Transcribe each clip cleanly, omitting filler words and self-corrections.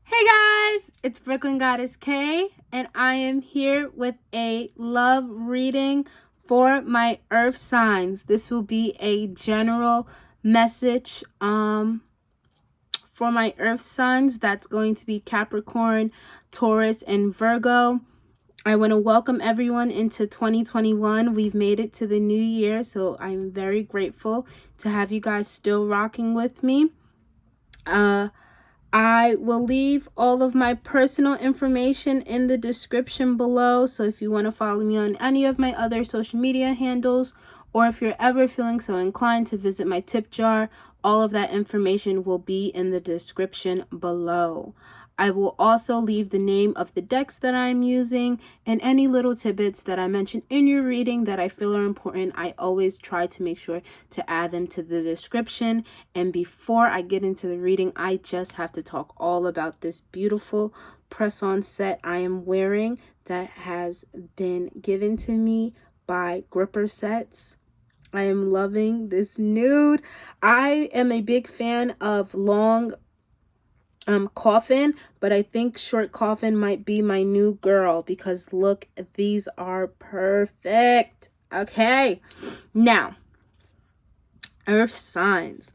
Hey guys, it's Brooklyn Goddess K, and I am here with a love reading for my earth signs. This will be a general message for my earth signs. That's going to be Capricorn, Taurus, and Virgo. I want to welcome everyone into 2021. We've made it to the new year, so I'm very grateful to have you guys still rocking with me. I will leave all of my personal information in the description below. So if you want to follow me on any of my other social media handles, or if you're ever feeling so inclined to visit my tip jar, all of that information will be in the description below. I will also leave the name of the decks that I'm using and any little tidbits that I mention in your reading that I feel are important. I always try to make sure to add them to the description. And before I get into the reading, I just have to talk all about this beautiful press-on set I am wearing that has been given to me by Gripper Sets. I am loving this nude. I am a big fan of long coffin, but I think short coffin might be my new girl because look, these are perfect. Okay, now earth signs.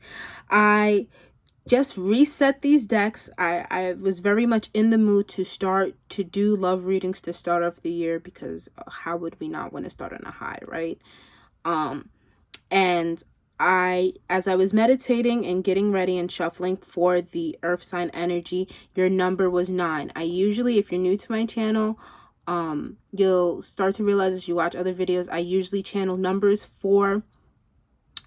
I just reset these decks. I was very much in the mood to start to do love readings to start off the year because how would we not want to start on a high, right? And as I was meditating and getting ready and shuffling for the earth sign energy, your number was 9. I usually, if you're new to my channel, you'll start to realize as you watch other videos, I usually channel numbers for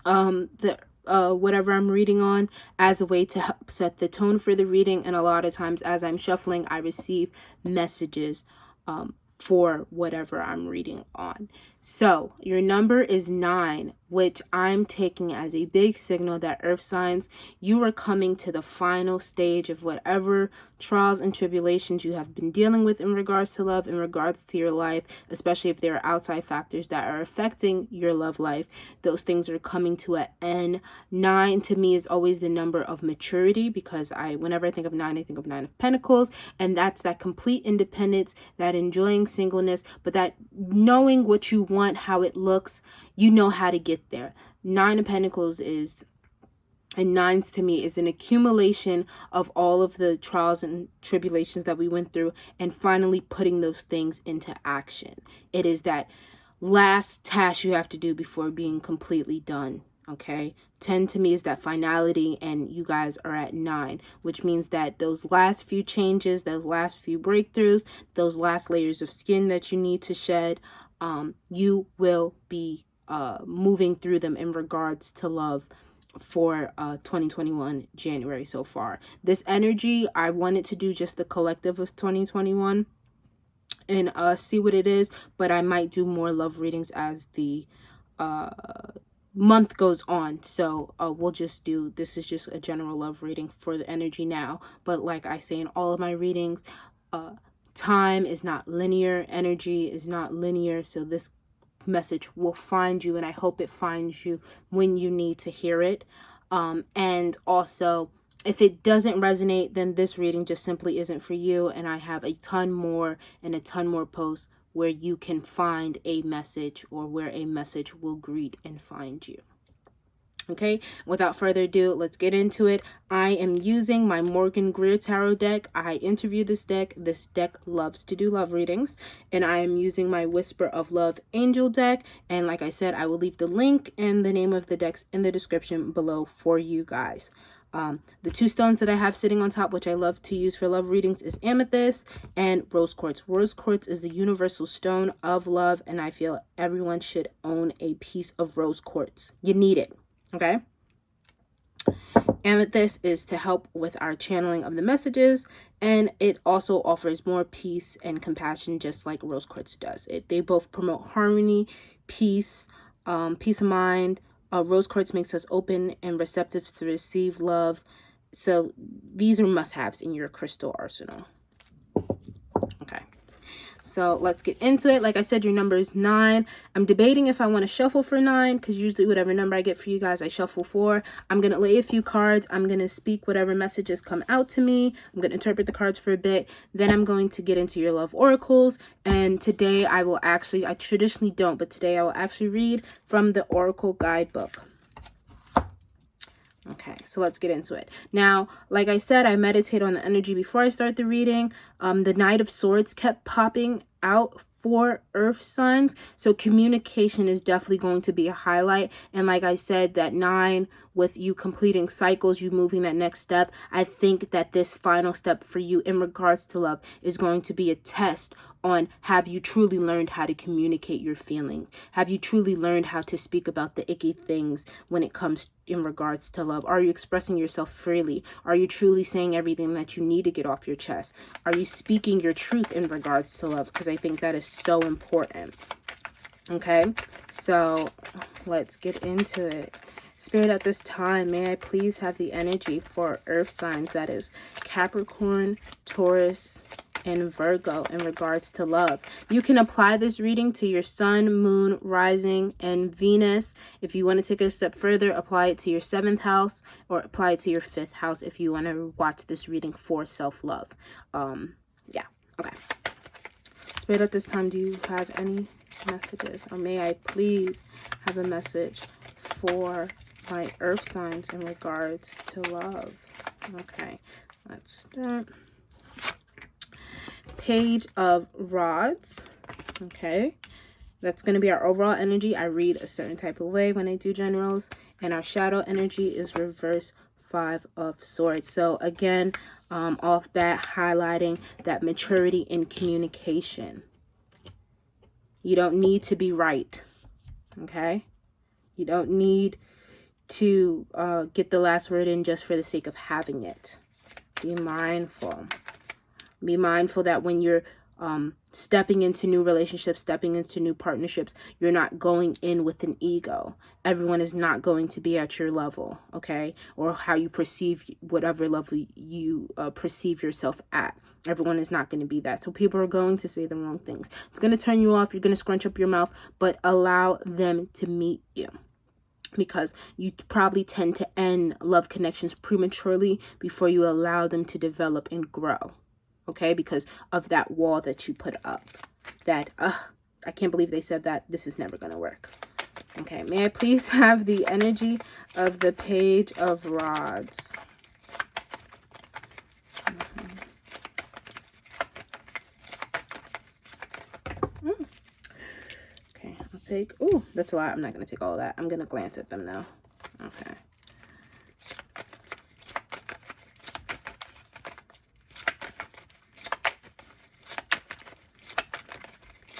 the whatever I'm reading on as a way to help set the tone for the reading. And a lot of times as I'm shuffling, I receive messages for whatever I'm reading on. So your number is 9, which I'm taking as a big signal that earth signs, you are coming to the final stage of whatever trials and tribulations you have been dealing with in regards to love, in regards to your life, especially if there are outside factors that are affecting your love life. Those things are coming to an end. 9 to me is always the number of maturity because whenever I think of 9, I think of 9 of Pentacles, and that's that complete independence, that enjoying singleness, but that knowing what you want, how it looks, you know how to get there. 9 of Pentacles and 9s to me is an accumulation of all of the trials and tribulations that we went through and finally putting those things into action. It is that last task you have to do before being completely done. Okay, 10 to me is that finality, and you guys are at 9, which means that those last few changes, those last few breakthroughs, those last layers of skin that you need to shed, you will be moving through them in regards to love for 2021 January so far. This energy, I wanted to do just the collective of 2021 and see what it is, but I might do more love readings as the month goes on. So we'll just do, this is just a general love reading for the energy now, but like I say in all of my readings, time is not linear, energy is not linear, so this message will find you, and I hope it finds you when you need to hear it. And also, if it doesn't resonate, then this reading just simply isn't for you, and I have a ton more and a ton more posts where you can find a message, or where a message will greet and find you. Okay, without further ado, let's get into it. I am using my Greer tarot deck. I interviewed this deck. This deck loves to do love readings, and I am using my Whisper of Love angel deck. And like I said, I will leave the link and the name of the decks in the description below for you guys. The 2 stones that I have sitting on top, which I love to use for love readings, is amethyst and rose quartz. Rose quartz is the universal stone of love, and I feel everyone should own a piece of rose quartz. You need it. Okay, amethyst is to help with our channeling of the messages, and it also offers more peace and compassion, just like rose quartz does. They both promote harmony, peace, peace of mind. Rose quartz makes us open and receptive to receive love. So these are must-haves in your crystal arsenal. Okay, So let's get into it. Like I said, your number is 9. I'm debating if I want to shuffle for 9, because usually whatever number I get for you guys, I shuffle for. I'm going to lay a few cards. I'm going to speak whatever messages come out to me. I'm going to interpret the cards for a bit. Then I'm going to get into your love oracles. And today I will actually, I traditionally don't, but today I will actually read from the Oracle Guidebook. Okay, so let's get into it. Now, like I said, I meditate on the energy before I start the reading. The Knight of Swords kept popping out for earth signs, so communication is definitely going to be a highlight. And like I said, that 9 with you completing cycles, you moving that next step, I think that this final step for you in regards to love is going to be a test on, have you truly learned how to communicate your feelings? Have you truly learned how to speak about the icky things when it comes in regards to love? Are you expressing yourself freely? Are you truly saying everything that you need to get off your chest? Are you speaking your truth in regards to love? Because I think that is so important. Okay, so let's get into it. Spirit, at this time, may I please have the energy for earth signs, that is Capricorn, Taurus, and Virgo, in regards to love. You can apply this reading to your sun, moon, rising, and Venus. If you want to take it a step further, apply it to your 7th house, or apply it to your 5th house if you want to watch this reading for self-love. Yeah, okay. Spirit, at this time, do you have any messages? Or may I please have a message for my earth signs in regards to love? Okay, let's start. Page of Rods. Okay, that's going to be our overall energy. I read a certain type of way when I do generals. And our shadow energy is reverse 5 of Swords. So again, off that, highlighting that maturity in communication. You don't need to be right. Okay, you don't need to get the last word in just for the sake of having it. Be mindful. Be mindful that when you're stepping into new relationships, stepping into new partnerships, you're not going in with an ego. Everyone is not going to be at your level, okay? Or how you perceive, whatever level you perceive yourself at. Everyone is not going to be that. So people are going to say the wrong things. It's going to turn you off. You're going to scrunch up your mouth, but allow them to meet you. Because you probably tend to end love connections prematurely before you allow them to develop and grow. Okay, because of that wall that you put up. That, I can't believe they said that. This is never going to work. Okay, may I please have the energy of the Page of Rods? Okay, I'll take, ooh, that's a lot. I'm not going to take all of that. I'm going to glance at them now. Okay.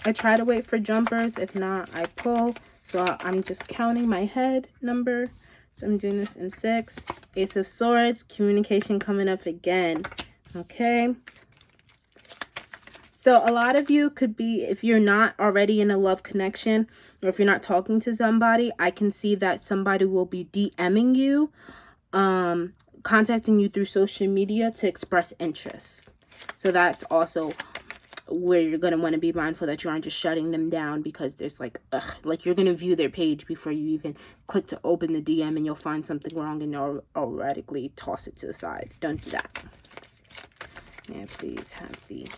I try to wait for jumpers. If not, I pull. So I'm just counting my head number. So I'm doing this in 6. Ace of Swords, communication coming up again. Okay. So a lot of you could be, if you're not already in a love connection, or if you're not talking to somebody, I can see that somebody will be DMing you, contacting you through social media to express interest. So that's also where you're going to want to be mindful that you aren't just shutting them down because there's like you're going to view their page before you even click to open the DM, and you'll find something wrong and you'll automatically toss it to the side. Don't do that. May I please have the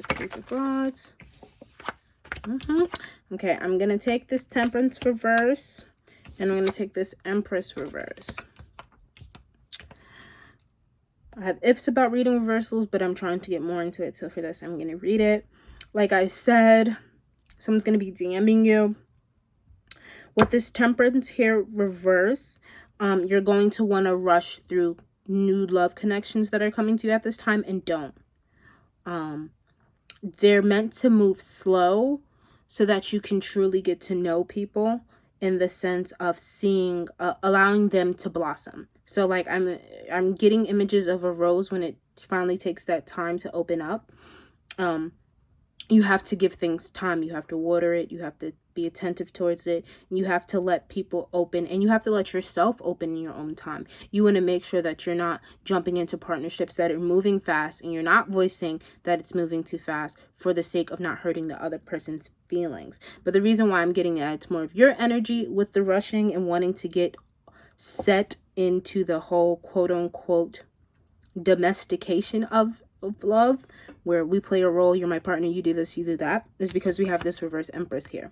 Page of Rods. Okay, I'm going to take this Temperance reverse, and I'm going to take this Empress reverse. I have ifs about reading reversals, but I'm trying to get more into it. So for this, I'm going to read it. Like I said, someone's going to be DMing you. With this Temperance here reverse, you're going to want to rush through new love connections that are coming to you at this time, and don't. They're meant to move slow so that you can truly get to know people, in the sense of seeing, allowing them to blossom. So like I'm getting images of a rose when it finally takes that time to open up. You have to give things time. You have to water it. You have to be attentive towards it. You have to let people open, and you have to let yourself open in your own time. You want to make sure that you're not jumping into partnerships that are moving fast, and you're not voicing that it's moving too fast for the sake of not hurting the other person's feelings. But the reason why I'm getting at it's more of your energy with the rushing and wanting to get set into the whole quote unquote domestication of love, where we play a role, you're my partner, you do this, you do that, is because we have this reverse Empress here.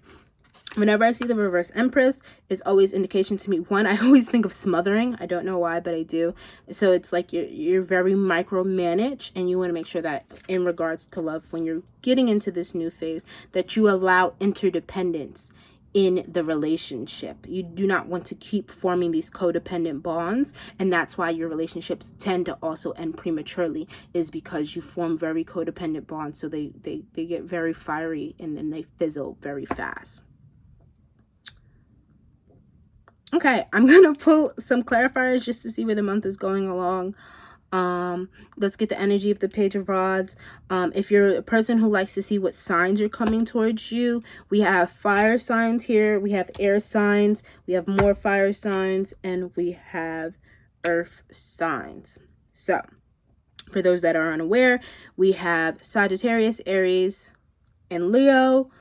Whenever I see the reverse Empress, it's always indication to me. One, I always think of smothering. I don't know why, but I do. So it's like you're very micromanaged, and you want to make sure that in regards to love, when you're getting into this new phase, that you allow interdependence in the relationship. You do not want to keep forming these codependent bonds, and that's why your relationships tend to also end prematurely, is because you form very codependent bonds. So they get very fiery, and then they fizzle very fast. Okay, I'm gonna pull some clarifiers just to see where the month is going along. Let's get the energy of the Page of Rods. If you're a person who likes to see what signs are coming towards you, we have fire signs here, we have air signs, we have more fire signs, and we have earth signs. So for those that are unaware, we have Sagittarius, Aries, and Leo.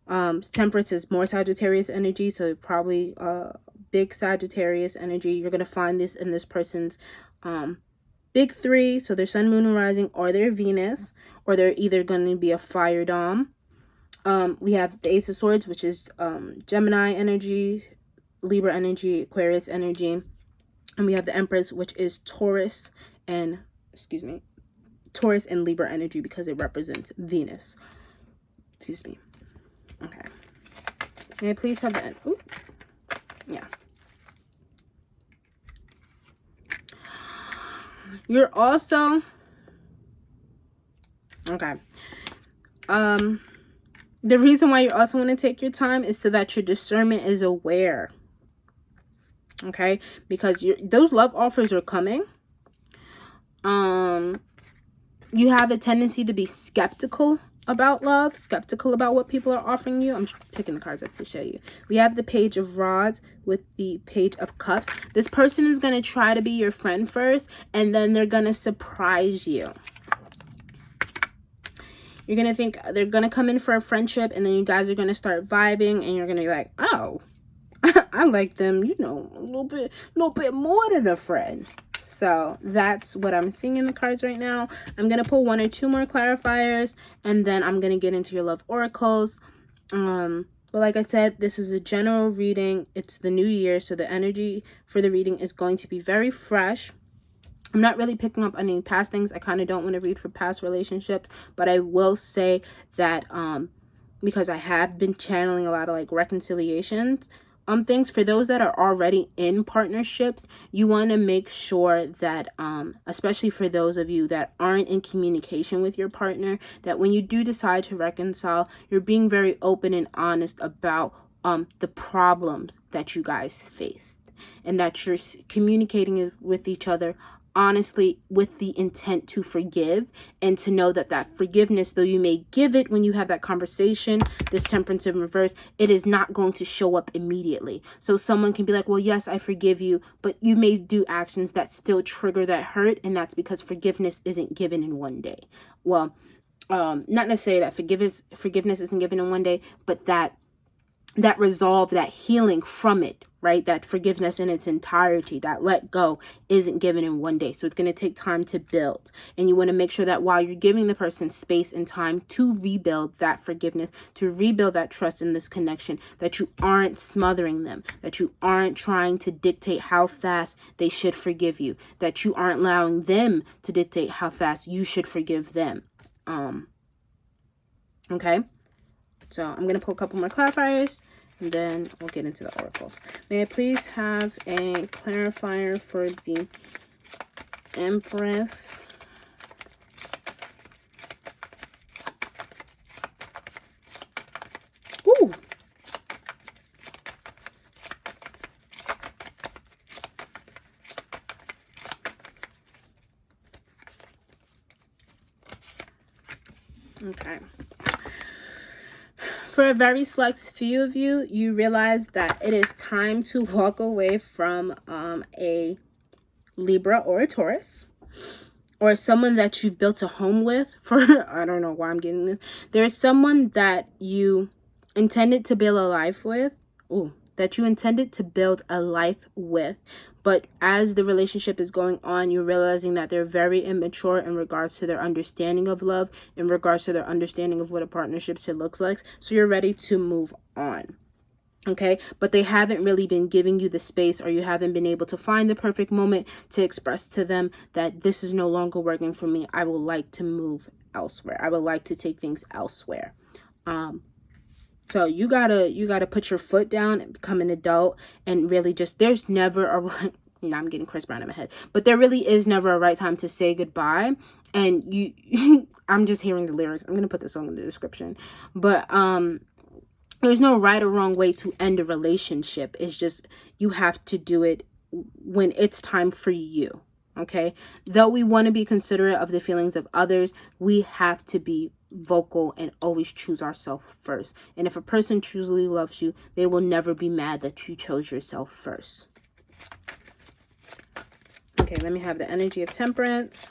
Temperance is more Sagittarius energy, so probably big Sagittarius energy. You're going to find this in this person's big three, so their sun, moon, and rising, or their Venus, or they're either going to be a fire dom. We have the Ace of Swords, which is Gemini energy, Libra energy, Aquarius energy, and we have the Empress, which is Taurus and Libra energy, because it represents Venus. Excuse me. Okay. May I please have the yeah. You're also okay. The reason why you also want to take your time is so that your discernment is aware. Okay? Because those love offers are coming. You have a tendency to be skeptical about love, skeptical about what people are offering you. I'm picking the cards up to show you. We have the Page of Rods with the Page of Cups. This person is going to try to be your friend first, and then they're going to surprise you. You're going to think they're going to come in for a friendship, and then you guys are going to start vibing, and you're going to be like, oh, I like them, you know, a little bit more than a friend. So that's what I'm seeing in the cards right now. I'm going to pull 1 or 2 more clarifiers, and then I'm going to get into your love oracles. But like I said, this is a general reading. It's the new year, so the energy for the reading is going to be very fresh. I'm not really picking up any past things. I kind of don't want to read for past relationships, but I will say that because I have been channeling a lot of like reconciliations things, for those that are already in partnerships, you want to make sure that especially for those of you that aren't in communication with your partner, that when you do decide to reconcile, you're being very open and honest about the problems that you guys faced, and that you're communicating with each other honestly with the intent to forgive, and to know that that forgiveness, though you may give it when you have that conversation, this Temperance in reverse, it is not going to show up immediately. So someone can be like, well, yes, I forgive you, but you may do actions that still trigger that hurt, and that's because forgiveness isn't given in one day. Well, not necessarily that forgiveness isn't given in one day, but that resolve, that healing from it, right? That forgiveness in its entirety, that let go, isn't given in one day. So it's going to take time to build. And you want to make sure that while you're giving the person space and time to rebuild that forgiveness, to rebuild that trust in this connection, that you aren't smothering them, that you aren't trying to dictate how fast they should forgive you, that you aren't allowing them to dictate how fast you should forgive them. Okay? So I'm going to pull a couple more clarifiers, and then we'll get into the oracles. May I please have a clarifier for the Empress? Ooh. Okay. For a very select few of you, you realize that it is time to walk away from a Libra or a Taurus, or someone that you've built a home with for, I don't know why I'm getting this. There's someone that you intended to build a life with. Ooh, that you intended to build a life with. But as the relationship is going on, you're realizing that they're very immature in regards to their understanding of love, in regards to their understanding of what a partnership should look like. So you're ready to move on. Okay, but they haven't really been giving you the space, or you haven't been able to find the perfect moment to express to them that this is no longer working for me. I would like to move elsewhere. I would like to take things elsewhere. So you gotta put your foot down and become an adult, and really just, there's never a right, now I'm getting Chris Brown in my head, but there really is never a right time to say goodbye. And you I'm just hearing the lyrics. I'm gonna put the song in the description, but there's no right or wrong way to end a relationship. It's just, you have to do it when it's time for you. Okay, though we want to be considerate of the feelings of others, we have to be vocal and always choose ourselves first. And if a person truly loves you, they will never be mad that you chose yourself first. Okay, let me have the energy of Temperance.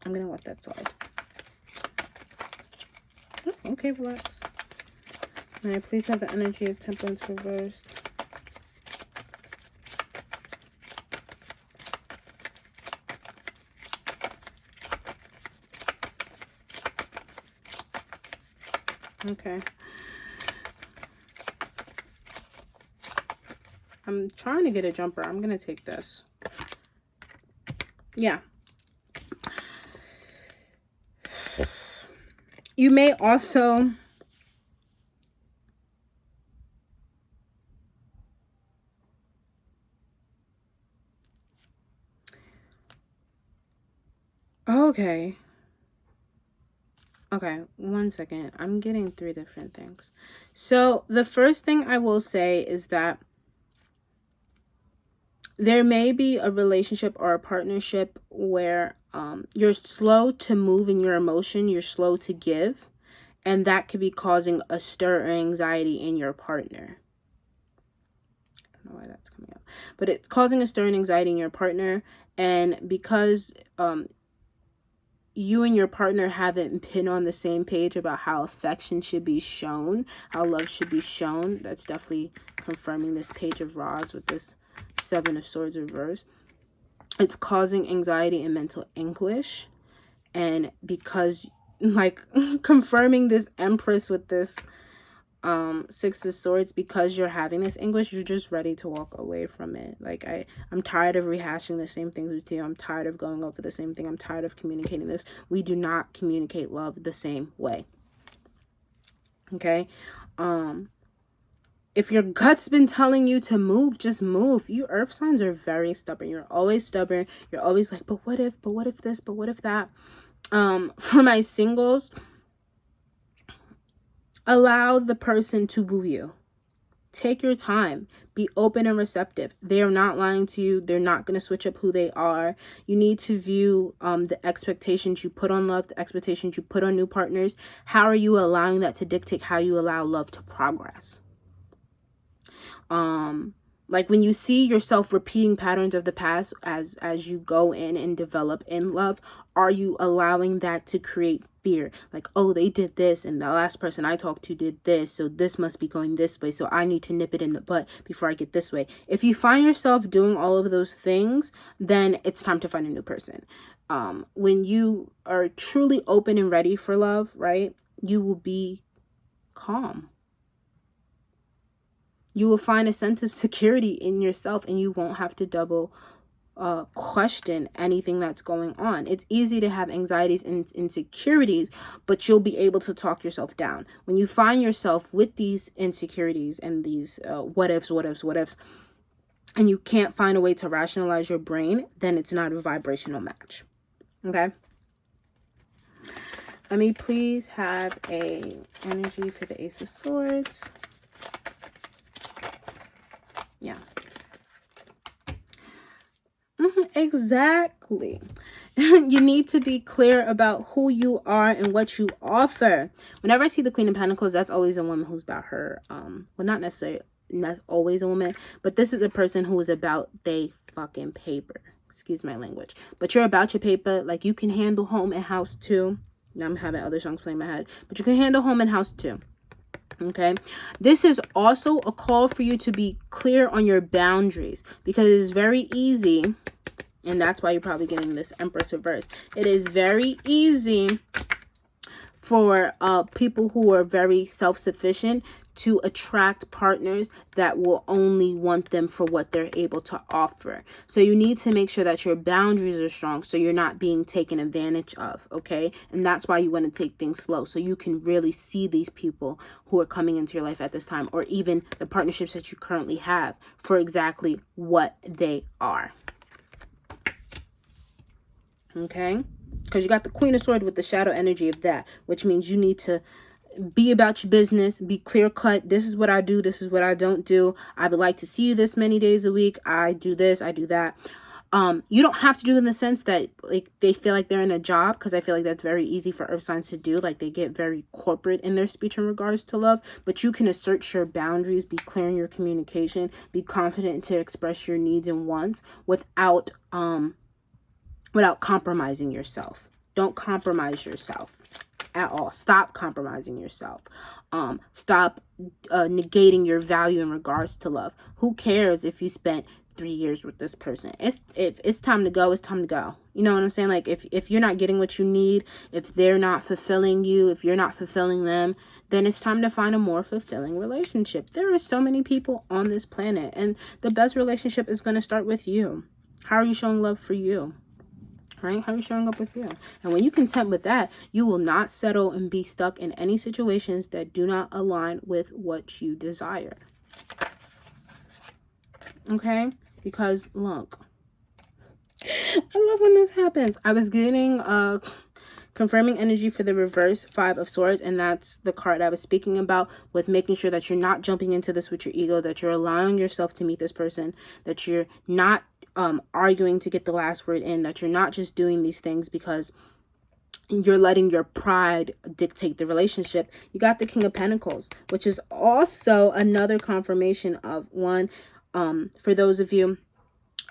I'm gonna let that slide. Oh, okay, relax. All right, please have the energy of Temperance reversed. Okay. I'm trying to get a jumper. I'm going to take this. Yeah. You may also... Okay. Okay, one second. I'm getting 3 different things. So the first thing I will say is that there may be a relationship or a partnership where you're slow to move in your emotion, you're slow to give, and that could be causing a stir or anxiety in your partner. I don't know why that's coming up, but it's causing a stir and anxiety in your partner. And because you and your partner haven't been on the same page about how affection should be shown, how love should be shown, that's definitely confirming this Page of Rods with this 7 of Swords reverse. It's causing anxiety and mental anguish. And because, like, confirming this Empress with this 6 of Swords, because you're having this anguish, you're just ready to walk away from it. Like, I'm tired of rehashing the same things with you. I'm tired of going over the same thing. I'm tired of communicating this. We do not communicate love the same way. Okay? If your gut's been telling you to move, just move. You earth signs are very stubborn. You're always stubborn. You're always like, but what if this, but what if that? For my singles, allow the person to woo you. Take your time. Be open and receptive. They are not lying to you. They're not going to switch up who they are. You need to view the expectations you put on love, the expectations you put on new partners. How are you allowing that to dictate how you allow love to progress? Like, when you see yourself repeating patterns of the past as you go in and develop in love, are you allowing that to create fear? Like, oh, they did this and the last person I talked to did this, so this must be going this way, so I need to nip it in the butt before I get this way. If you find yourself doing all of those things, then it's time to find a new person. When you are truly open and ready for love, right, you will be calm. You will find a sense of security in yourself, and you won't have to double question anything that's going on. It's easy to have anxieties and insecurities, but you'll be able to talk yourself down. When you find yourself with these insecurities and these what ifs, and you can't find a way to rationalize your brain, then it's not a vibrational match. Okay? Let me please have a energy for the Ace of Swords. Yeah. Exactly. You need to be clear about who you are and what you offer. Whenever I see the Queen of Pentacles, that's always a woman who's about her, well, not necessarily, not always a woman, but this is a person who is about they fucking paper. Excuse my language. But you're about your paper. Like, you can handle home and house too. Now I'm having other songs playing in my head. But you can handle home and house too. Okay, this is also a call for you to be clear on your boundaries, because it is very easy, and that's why you're probably getting this Empress reverse. It is very easy for people who are very self-sufficient to attract partners that will only want them for what they're able to offer. So you need to make sure that your boundaries are strong, so you're not being taken advantage of, okay? And that's why you want to take things slow, so you can really see these people who are coming into your life at this time, or even the partnerships that you currently have, for exactly what they are. Okay? Because you got the Queen of Swords with the shadow energy of that, which means you need to be about your business, be clear cut. This is what I do, this is what I don't do. I would like to see you this many days a week. I do this, I do that. You don't have to do in the sense that like they feel like they're in a job, because I feel like that's very easy for earth signs to do. Like, they get very corporate in their speech in regards to love, but you can assert your boundaries, be clear in your communication, be confident to express your needs and wants without compromising yourself. Don't compromise yourself at all. Stop compromising yourself. Stop negating your value in regards to love. Who cares if you spent 3 years with this person? If it's time to go, it's time to go. You know what I'm saying? Like, if you're not getting what you need, if they're not fulfilling you, if you're not fulfilling them, then it's time to find a more fulfilling relationship. There are so many people on this planet, and the best relationship is going to start with you. How are you showing love for you? Right? How are you showing up with you? And when you're content with that, you will not settle and be stuck in any situations that do not align with what you desire. Okay? Because look, I love when this happens. I was getting confirming energy for the reverse 5 of Swords, and that's the card I was speaking about, with making sure that you're not jumping into this with your ego, that you're allowing yourself to meet this person, that you're not arguing to get the last word in, that you're not just doing these things because you're letting your pride dictate the relationship. You got the King of Pentacles, which is also another confirmation of one, for those of you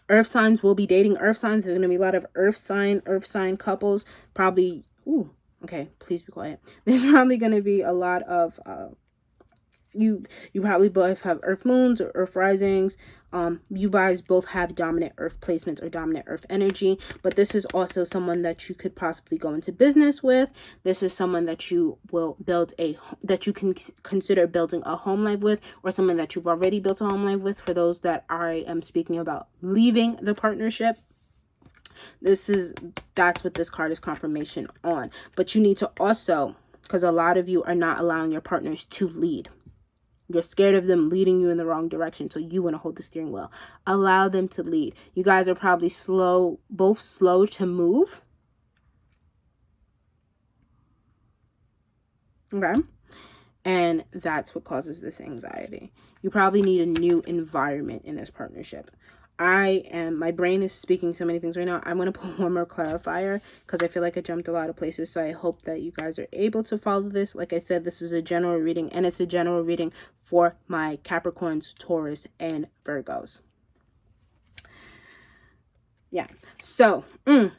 earth signs will be dating earth signs. There's going to be a lot of earth sign couples, probably. Ooh, okay, please be quiet. There's probably going to be a lot of you probably both have earth moons or earth risings. You guys both have dominant earth placements or dominant earth energy, but this is also someone that you could possibly go into business with. This is someone that you will that you can consider building a home life with, or someone that you've already built a home life with, for those that I am speaking about leaving the partnership. That's what this card is confirmation on. But you need to also, because a lot of you are not allowing your partners to lead. You're scared of them leading you in the wrong direction, so you want to hold the steering wheel. Allow them to lead. You guys are probably both slow to move. Okay? And that's what causes this anxiety. You probably need a new environment in this partnership. My brain is speaking so many things right now. I'm going to put one more clarifier because I feel like I jumped a lot of places. So I hope that you guys are able to follow this. Like I said, this is a general reading, and it's a general reading for my Capricorns, Taurus, and Virgos. Yeah. So, there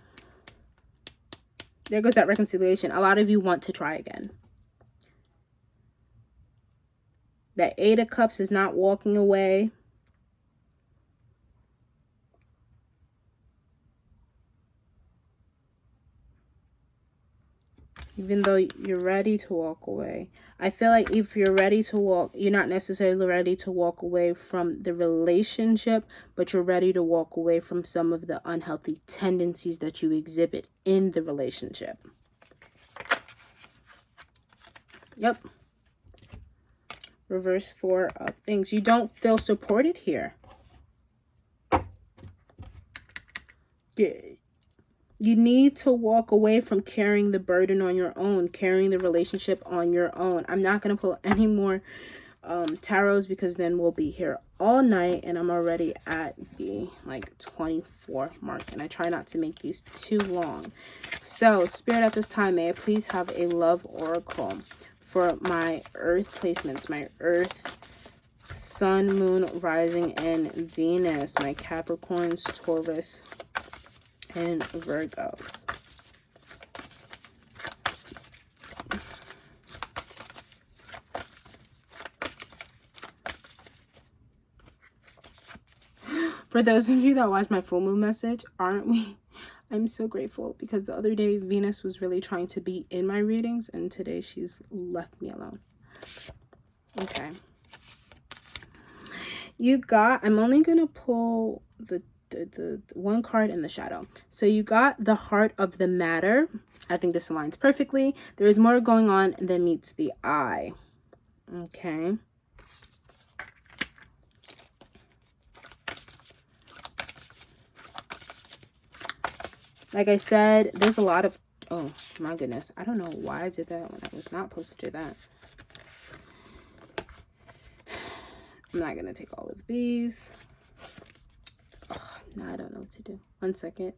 goes that reconciliation. A lot of you want to try again. That 8 of Cups is not walking away. Even though you're ready to walk away. I feel like if you're ready to walk, you're not necessarily ready to walk away from the relationship, but you're ready to walk away from some of the unhealthy tendencies that you exhibit in the relationship. Yep. Reverse 4 of things. You don't feel supported here. You need to walk away from carrying the burden on your own, carrying the relationship on your own. I'm not going to pull any more tarots because then we'll be here all night, and I'm already at the like 24 mark, and I try not to make these too long. So Spirit, at this time, may I please have a love oracle for my earth placements, my earth, sun, moon, rising, and Venus, my Capricorns, Taurus, and Virgos. For those of you that watch my full moon message, aren't we? I'm so grateful because the other day Venus was really trying to be in my readings, and today she's left me alone. Okay. You got, I'm only going to pull the one card in the shadow. So you got the heart of the matter. I think this aligns perfectly. There is more going on than meets the eye. Okay. Like I said, there's a lot of, oh my goodness, I don't know why I did that when I was not supposed to do that. I'm not going to take all of these. Oh, now I don't know what to do. One second.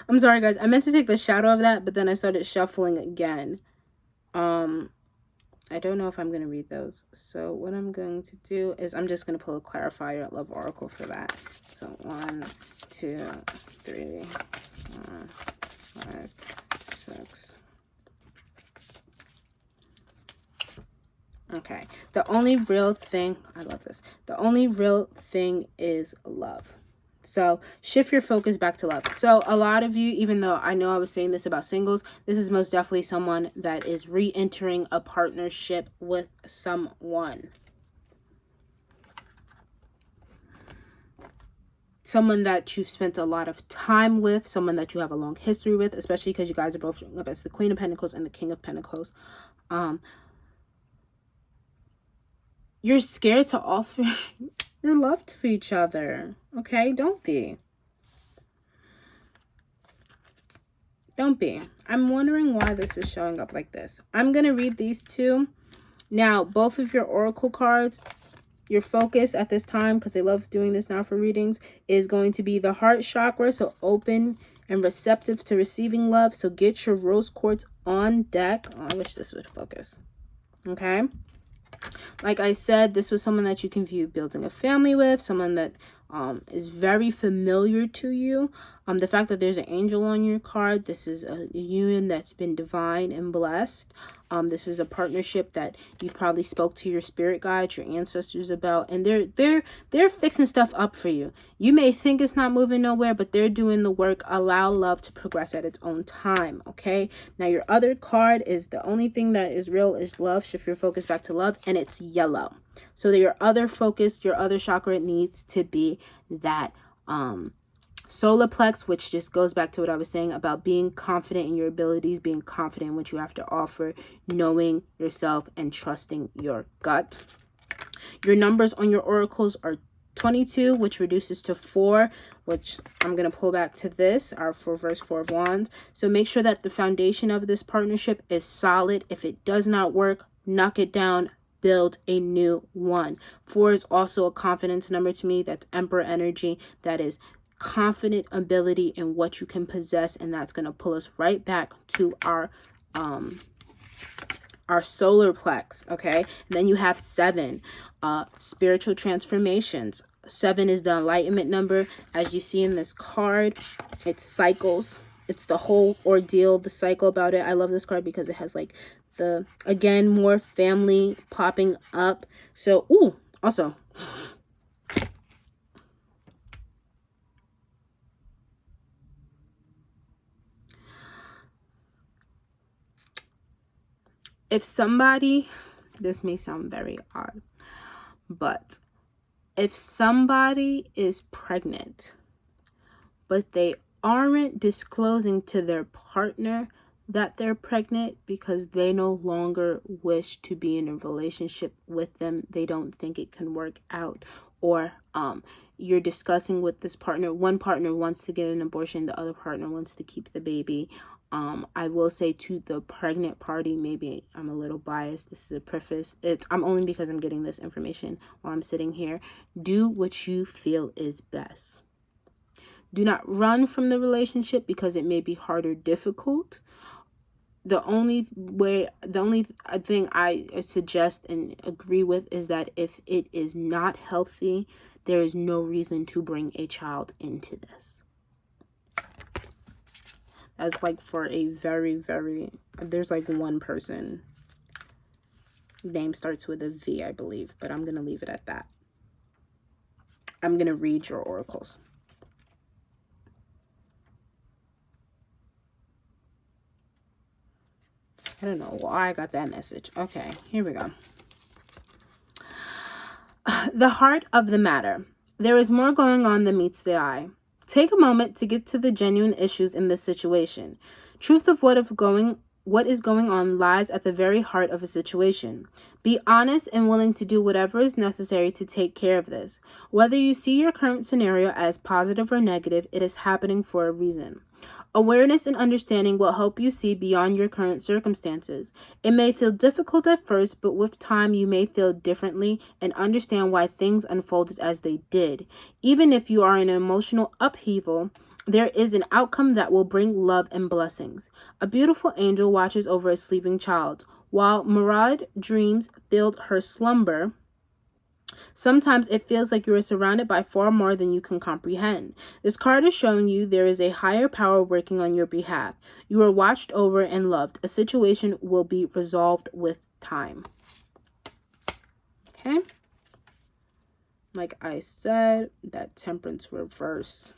I'm sorry, guys. I meant to take the shadow of that, but then I started shuffling again. I don't know if I'm going to read those. So what I'm going to do is I'm just going to pull a clarifier love oracle for that. So 1, 2, 3, 4, 5, 6. Okay. The only real thing, I love this. The only real thing is love. So shift your focus back to love. So a lot of you, even though I know I was saying this about singles, this is most definitely someone that is re-entering a partnership with someone. Someone that you've spent a lot of time with, someone that you have a long history with, especially because you guys are both showing up as the Queen of Pentacles and the King of Pentacles. You're scared to offer your love to each other. Okay? Don't be. Don't be. I'm wondering why this is showing up like this. I'm going to read these two. Now, both of your oracle cards, your focus at this time, because I love doing this now for readings, is going to be the heart chakra. So open and receptive to receiving love. So get your rose quartz on deck. Oh, I wish this would focus. Okay? Like I said, this was someone that you can view building a family with, someone that is very familiar to you. The fact that there's an angel on your card, this is a union that's been divine and blessed. This is a partnership that you probably spoke to your spirit guides, your ancestors about, and they're fixing stuff up for you. You may think it's not moving nowhere, but they're doing the work. Allow love to progress at its own time, okay? Now, your other card is the only thing that is real is love. Shift your focus back to love, and it's yellow. So your other focus, your other chakra needs to be that solar plex, which just goes back to what I was saying about being confident in your abilities, being confident in what you have to offer, knowing yourself, and trusting your gut. Your numbers on your oracles are 22, which reduces to 4, which I'm going to pull back to this, our reverse 4 of Wands. So make sure that the foundation of this partnership is solid. If it does not work, knock it down, build a new one. 4 is also a confidence number to me. That's Emperor energy. That is confident ability in what you can possess, and that's going to pull us right back to our solar plex. Okay, and then you have 7, spiritual transformations. 7 is the enlightenment number. As you see in this card, it cycles. It's the whole ordeal, the cycle about it. I love this card because it has like the, again, more family popping up. So, ooh, also, if somebody, this may sound very odd, but if somebody is pregnant, but they aren't disclosing to their partner that they're pregnant because they no longer wish to be in a relationship with them, they don't think it can work out, or you're discussing with this partner, one partner wants to get an abortion, the other partner wants to keep the baby, I will say to the pregnant party, maybe I'm a little biased. This is a preface. I'm only because I'm getting this information while I'm sitting here. Do what you feel is best. Do not run from the relationship because it may be hard or difficult. The only thing I suggest and agree with is that if it is not healthy, there is no reason to bring a child into this. As like for a there's like one person, name starts with a V, I believe, but I'm gonna leave it at that. I'm gonna read your oracles. I don't know why I got that message. Okay, here we go. The heart of the matter. There is more going on than meets the eye. Take a moment to get to the genuine issues in this situation. Truth of what is going on lies at the very heart of a situation. Be honest and willing to do whatever is necessary to take care of this. Whether you see your current scenario as positive or negative, it is happening for a reason. Awareness and understanding will help you see beyond your current circumstances. It may feel difficult at first, but with time you may feel differently and understand why things unfolded as they did. Even if you are in an emotional upheaval, there is an outcome that will bring love and blessings. A beautiful angel watches over a sleeping child. While myriad dreams filled her slumber, sometimes it feels like you are surrounded by far more than you can comprehend. This card is showing you there is a higher power working on your behalf. You are watched over and loved. A situation will be resolved with time. Okay? Like I said, that Temperance reverse.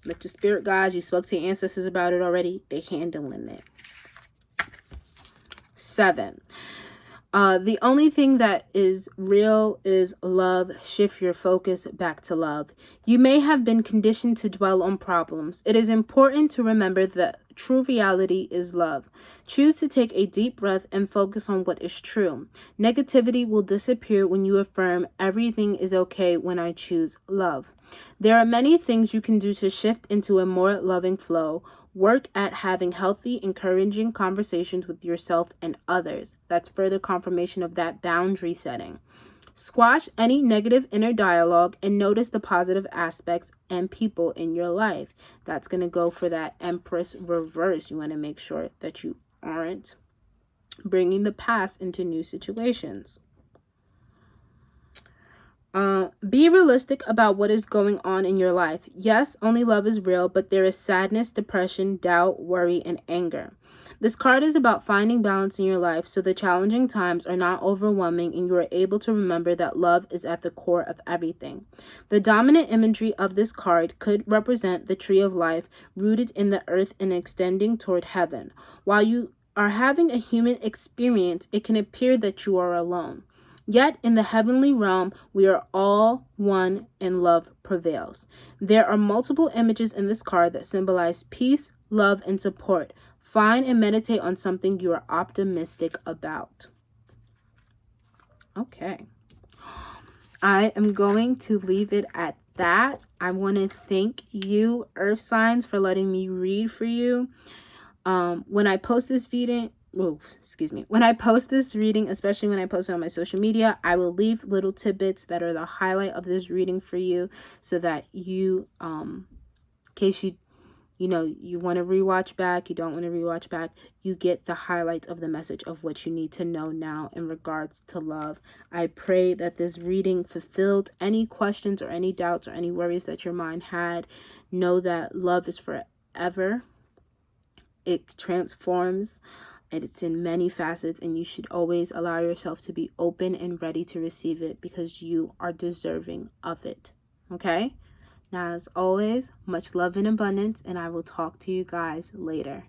Let your spirit guides, you spoke to your ancestors about it already. They handling it. 7. The only thing that is real is love. Shift your focus back to love. You may have been conditioned to dwell on problems. It is important to remember that true reality is love. Choose to take a deep breath and focus on what is true. Negativity will disappear when you affirm everything is okay when I choose love. There are many things you can do to shift into a more loving flow. Work at having healthy, encouraging conversations with yourself and others. That's further confirmation of that boundary setting. Squash any negative inner dialogue and notice the positive aspects and people in your life. That's going to go for that Empress reverse. You want to make sure that you aren't bringing the past into new situations. Be realistic about what is going on in your life. Yes, only love is real, but there is sadness, depression, doubt, worry, and anger. This card is about finding balance in your life so the challenging times are not overwhelming and you are able to remember that love is at the core of everything. The dominant imagery of this card could represent the tree of life rooted in the earth and extending toward heaven. While you are having a human experience, it can appear that you are alone. Yet in the heavenly realm, we are all one and love prevails. There are multiple images in this card that symbolize peace, love, and support. Find and meditate on something you are optimistic about. Okay. I am going to leave it at that. I want to thank you, Earth Signs, for letting me read for you. When I post this reading, when I post this reading, especially when I post it on my social media, I will leave little tidbits that are the highlight of this reading for you so that you, in case you want to rewatch back, you don't want to rewatch back, you get the highlights of the message of what you need to know now in regards to love. I pray that this reading fulfilled any questions or any doubts or any worries that your mind had. Know that love is forever. It transforms. And it's in many facets, and you should always allow yourself to be open and ready to receive it because you are deserving of it. Okay? Now, as always, much love and abundance, and I will talk to you guys later.